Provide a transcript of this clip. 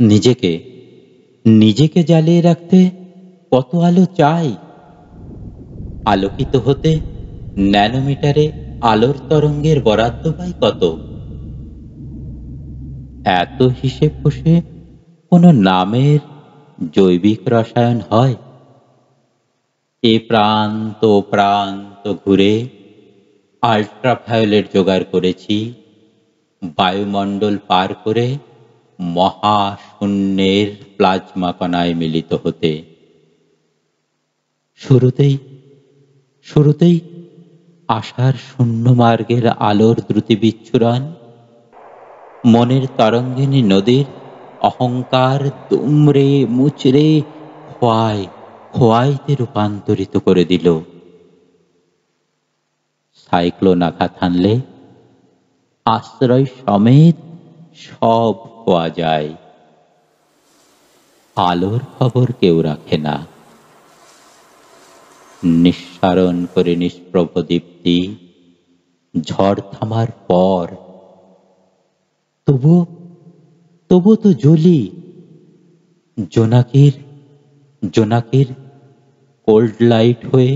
নিজেকে নিজেকে জ্বালিয়ে রাখতে কত আলো চাই? আলোকিত হতে ন্যানোমিটারে আলোর তরঙ্গের বরাদ্দ পাই কত? এত হিসেব কষে কোনো নামের জৈবিক রসায়ন হয়? এ প্রান্ত ও প্রান্ত ঘুরে আল্ট্রাভায়োলেট জোগাড় করেছি, বায়ুমণ্ডল পার করে মহাশূন্যের প্লাজমা কণায় মিলিত হতে। শুরুতেই শুরুতেই আশার শূন্য মার্গের আলোর দ্রুতি বিচ্ছুরণ, মনের তরঙ্গিনী নদীর অহংকার দুমড়ে মুচড়ে খোয়ায় খোয়াইতে রূপান্তরিত করে দিল। সাইক্লোন আঘাত হানলে আশ্রয় সমেত সব খোয়া যায়, আলোর খবর কেউ রাখে না। নিঃসারণ করে নিষ্প্রভ দীপ্তি ঝড় থামার পর তবু তবু তো জ্বলি। জোনাকির জোনাকির কোল্ড লাইট হয়ে